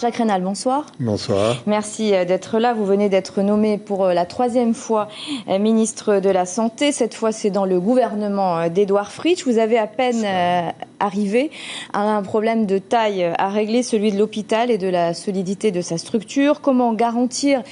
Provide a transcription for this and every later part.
Jacques Raynal, bonsoir. Bonsoir. Merci d'être là. Vous venez d'être nommé pour la 3e fois ministre de la Santé. Cette fois, c'est dans le gouvernement d'Édouard Fritsch. Vous avez à peine arrivé à un problème de taille à régler, celui de l'hôpital et de la solidité de sa structure. Comment garantir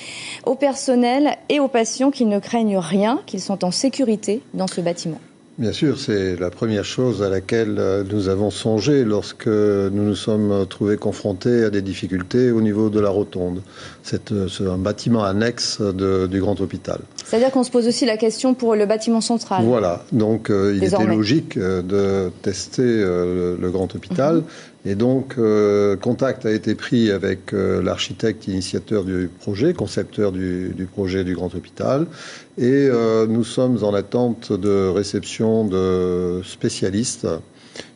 au personnel et aux patients qu'ils ne craignent rien, qu'ils sont en sécurité dans ce bâtiment ? Bien sûr, c'est la première chose à laquelle nous avons songé lorsque nous nous sommes trouvés confrontés à des difficultés au niveau de la rotonde. C'est un bâtiment annexe du grand hôpital. C'est-à-dire qu'on se pose aussi la question pour le bâtiment central. Voilà, donc il était logique de tester le grand hôpital. Et donc, contact a été pris avec l'architecte initiateur du projet, concepteur du projet du grand hôpital. Et nous sommes en attente de réception de spécialistes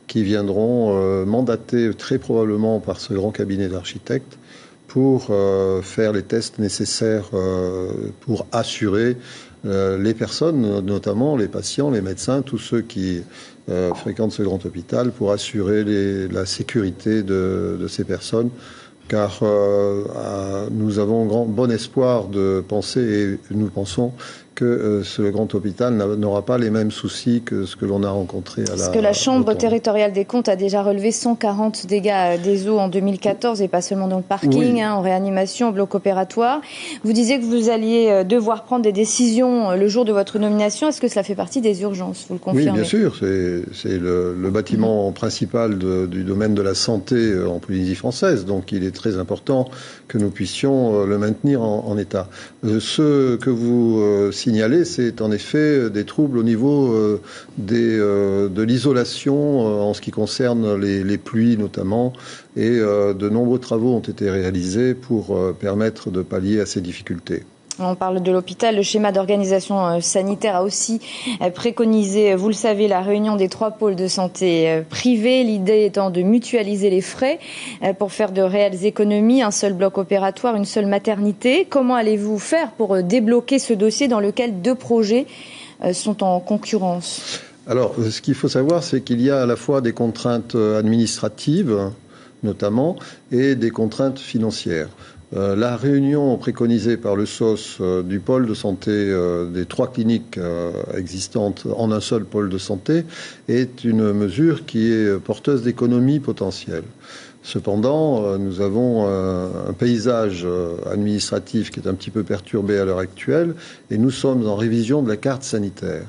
qui viendront mandatés très probablement par ce grand cabinet d'architectes pour faire les tests nécessaires pour assurer les personnes, notamment les patients, les médecins, tous ceux qui fréquentent ce grand hôpital, pour assurer la sécurité de ces personnes. Car nous avons bon espoir de penser, et nous pensons que ce grand hôpital n'aura pas les mêmes soucis que ce que l'on a rencontré à la... Parce que la Chambre territoriale des comptes a déjà relevé 140 dégâts des eaux en 2014, et pas seulement dans le parking, en réanimation, en bloc opératoire. Vous disiez que vous alliez devoir prendre des décisions le jour de votre nomination. Est-ce que cela fait partie des urgences ? Vous le confirmez ? Oui, bien sûr. C'est le bâtiment principal du domaine de la santé en Polynésie française. Donc il est très important que nous puissions le maintenir en état. Ce que vous signalez, c'est en effet des troubles au niveau de l'isolation en ce qui concerne les pluies notamment, et de nombreux travaux ont été réalisés pour permettre de pallier à ces difficultés. On parle de l'hôpital. Le schéma d'organisation sanitaire a aussi préconisé, vous le savez, la réunion des 3 pôles de santé privés. L'idée étant de mutualiser les frais pour faire de réelles économies. Un seul bloc opératoire, une seule maternité. Comment allez-vous faire pour débloquer ce dossier dans lequel 2 projets sont en concurrence ? Alors, ce qu'il faut savoir, c'est qu'il y a à la fois des contraintes administratives, notamment, et des contraintes financières. La réunion préconisée par le SOS du pôle de santé des 3 cliniques existantes en un seul pôle de santé est une mesure qui est porteuse d'économies potentielles. Cependant, nous avons un paysage administratif qui est un petit peu perturbé à l'heure actuelle, et nous sommes en révision de la carte sanitaire.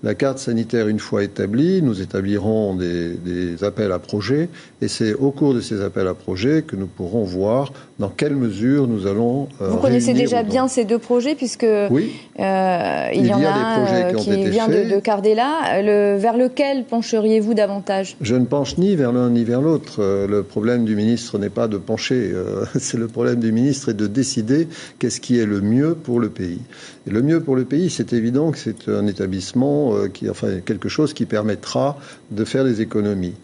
La carte sanitaire, une fois établie, nous établirons des appels à projets, et c'est au cours de ces appels à projets que nous pourrons voir dans quelle mesure nous allons Vous connaissez déjà bien ces 2 projets, puisque oui, il y en a un qui vient de Cardella. Vers lequel pencheriez-vous davantage ? Je ne penche ni vers l'un ni vers l'autre. Le problème du ministre n'est pas de pencher. C'est le problème du ministre est de décider qu'est-ce qui est le mieux pour le pays. Et le mieux pour le pays, c'est évident que c'est un établissement quelque chose qui permettra de faire des économies.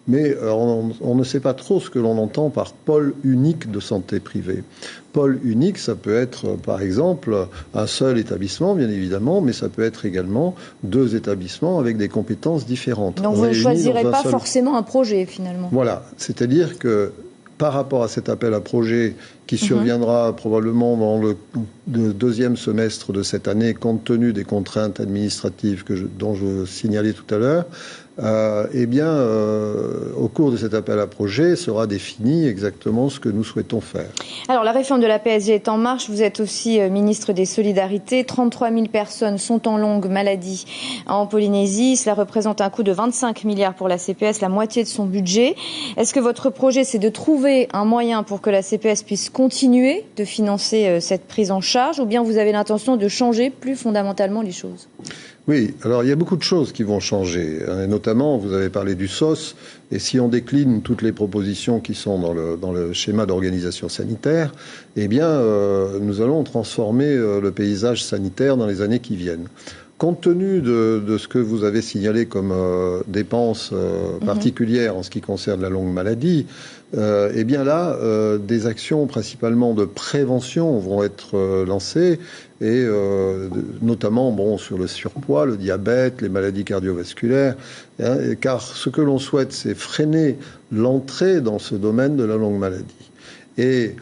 Mais on ne sait pas trop ce que l'on entend par pôle unique de santé privée. Pôle unique, ça peut être, par exemple, un seul établissement, bien évidemment, mais ça peut être également 2 établissements avec des compétences différentes. Donc vous ne choisirez pas forcément un projet, finalement. Voilà, c'est-à-dire que par rapport à cet appel à projet qui surviendra probablement dans le 2e semestre de cette année, compte tenu des contraintes administratives dont je signalais tout à l'heure, au cours de cet appel à projet sera défini exactement ce que nous souhaitons faire. Alors, la réforme de la PSG est en marche. Vous êtes aussi ministre des Solidarités. 33 000 personnes sont en longue maladie en Polynésie. Cela représente un coût de 25 milliards pour la CPS, la moitié de son budget. Est-ce que votre projet, c'est de trouver un moyen pour que la CPS puisse continuer de financer cette prise en charge, ou bien vous avez l'intention de changer plus fondamentalement les choses ? Oui, alors il y a beaucoup de choses qui vont changer. Notamment, vous avez parlé du SOS, et si on décline toutes les propositions qui sont dans le schéma d'organisation sanitaire, nous allons transformer le paysage sanitaire dans les années qui viennent. compte tenu de ce que vous avez signalé comme dépenses particulières en ce qui concerne la longue maladie, eh bien là, des actions principalement de prévention vont être lancées, et notamment sur le surpoids, le diabète, les maladies cardiovasculaires, car ce que l'on souhaite, c'est freiner l'entrée dans ce domaine de la longue maladie. Et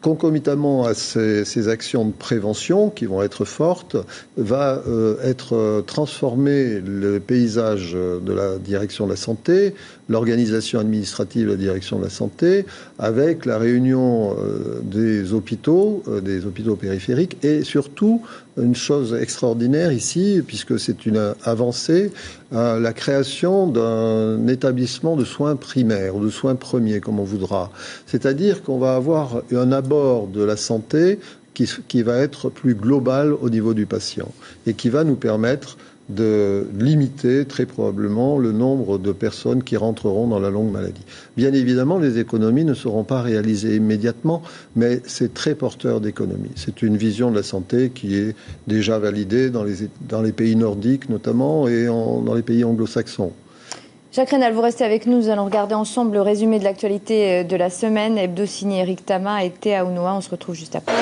concomitamment à ces actions de prévention qui vont être fortes, va être transformé le paysage de la direction de la santé, l'organisation administrative de la direction de la santé, avec la réunion des hôpitaux périphériques, et surtout une chose extraordinaire ici, puisque c'est une avancée, la création d'un établissement de soins primaires, ou de soins premiers, comme on voudra. C'est-à-dire qu'on va avoir un abord de la santé qui va être plus global au niveau du patient, et qui va nous permettre de limiter très probablement le nombre de personnes qui rentreront dans la longue maladie. Bien évidemment, les économies ne seront pas réalisées immédiatement, mais c'est très porteur d'économies. C'est une vision de la santé qui est déjà validée dans les pays nordiques notamment, et dans les pays anglo-saxons. Jacques Reynal, vous restez avec nous. Nous allons regarder ensemble le résumé de l'actualité de la semaine. Hebdo signé Eric Tama et Théa Ounoua. On se retrouve juste après.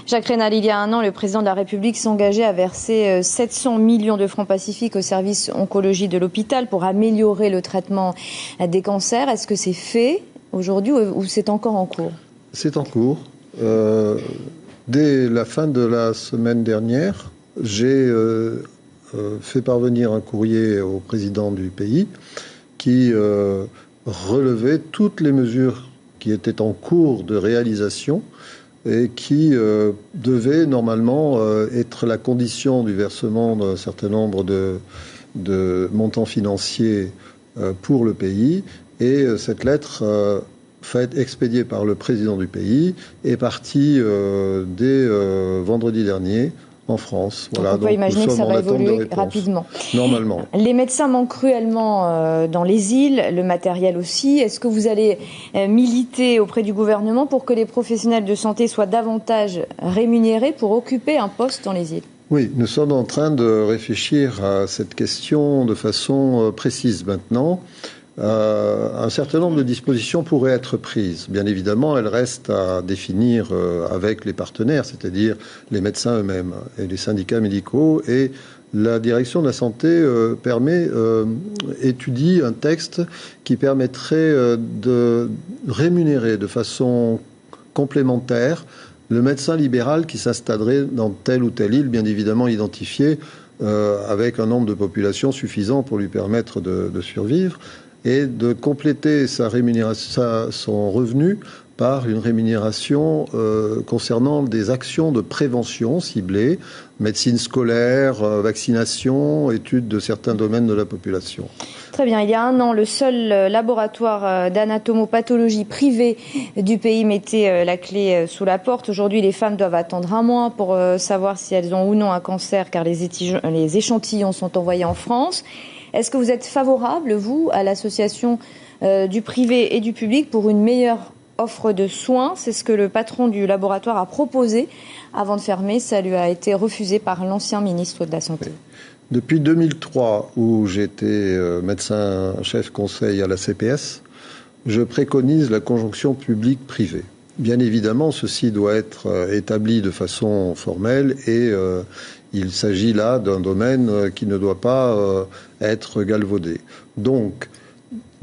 Jacques Reynal, il y a un an, le président de la République s'engageait à verser 700 millions de francs pacifiques au service oncologie de l'hôpital pour améliorer le traitement des cancers. Est-ce que c'est fait aujourd'hui ou c'est encore en cours ? C'est en cours. Dès la fin de la semaine dernière, j'ai fait parvenir un courrier au président du pays qui relevait toutes les mesures qui étaient en cours de réalisation et qui devait normalement être la condition du versement d'un certain nombre de montants financiers pour le pays. Et cette lettre expédiée par le président du pays est partie dès vendredi dernier en France. Voilà, donc on peut imaginer que ça va évoluer rapidement. Normalement. Les médecins manquent cruellement dans les îles, le matériel aussi. Est-ce que vous allez militer auprès du gouvernement pour que les professionnels de santé soient davantage rémunérés pour occuper un poste dans les îles ? Oui, nous sommes en train de réfléchir à cette question de façon précise maintenant. Un certain nombre de dispositions pourraient être prises. Bien évidemment, elles restent à définir avec les partenaires, c'est-à-dire les médecins eux-mêmes et les syndicats médicaux. Et la direction de la santé étudie un texte qui permettrait de rémunérer de façon complémentaire le médecin libéral qui s'installerait dans telle ou telle île, bien évidemment identifié avec un nombre de population suffisant pour lui permettre de survivre, et de compléter sa rémunération, son revenu par une rémunération concernant des actions de prévention ciblées, médecine scolaire, vaccination, études de certains domaines de la population. Très bien. Il y a un an, le seul laboratoire d'anatomopathologie privé du pays mettait la clé sous la porte. Aujourd'hui, les femmes doivent attendre un mois pour savoir si elles ont ou non un cancer, car les échantillons sont envoyés en France. Est-ce que vous êtes favorable, vous, à l'association du privé et du public pour une meilleure offre de soins ? C'est ce que le patron du laboratoire a proposé avant de fermer. Ça lui a été refusé par l'ancien ministre de la Santé. Depuis 2003, où j'étais médecin chef conseil à la CPS, je préconise la conjonction public-privé. Bien évidemment, ceci doit être établi de façon formelle et il s'agit là d'un domaine qui ne doit pas être galvaudé. Donc,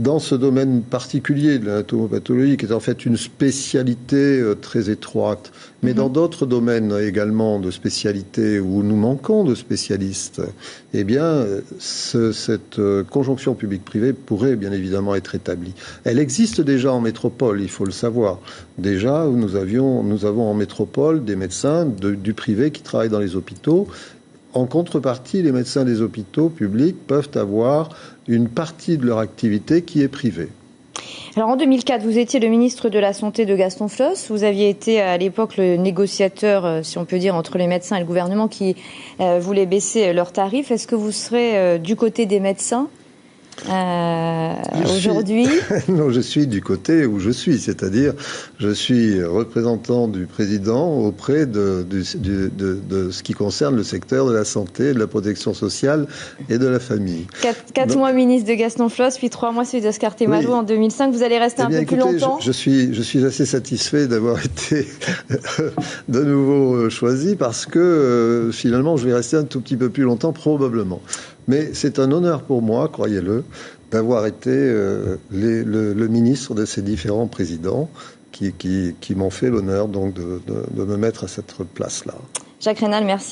dans ce domaine particulier de l'anatomopathologie, qui est en fait une spécialité très étroite, mais dans d'autres domaines également de spécialité où nous manquons de spécialistes, eh bien, cette conjonction public-privé pourrait bien évidemment être établie. Elle existe déjà en métropole, il faut le savoir. Déjà, nous avons en métropole des médecins du privé qui travaillent dans les hôpitaux. En contrepartie, les médecins des hôpitaux publics peuvent avoir une partie de leur activité qui est privée. Alors en 2004, vous étiez le ministre de la Santé de Gaston Floss. Vous aviez été à l'époque le négociateur, si on peut dire, entre les médecins et le gouvernement qui voulait baisser leurs tarifs. Est-ce que vous serez du côté des médecins ? aujourd'hui? Non, je suis du côté où je suis, c'est-à-dire je suis représentant du président auprès de ce qui concerne le secteur de la santé, de la protection sociale et de la famille. 4 mois ministre de Gaston Flosse, puis 3 mois celui d'Oscar Thémadou en 2005. Vous allez rester un peu plus longtemps? Je suis assez satisfait d'avoir été de nouveau choisi parce que finalement je vais rester un tout petit peu plus longtemps probablement. Mais c'est un honneur pour moi, croyez-le, d'avoir été le ministre de ces différents présidents qui m'ont fait l'honneur donc de me mettre à cette place-là. Jacques Raynal, merci.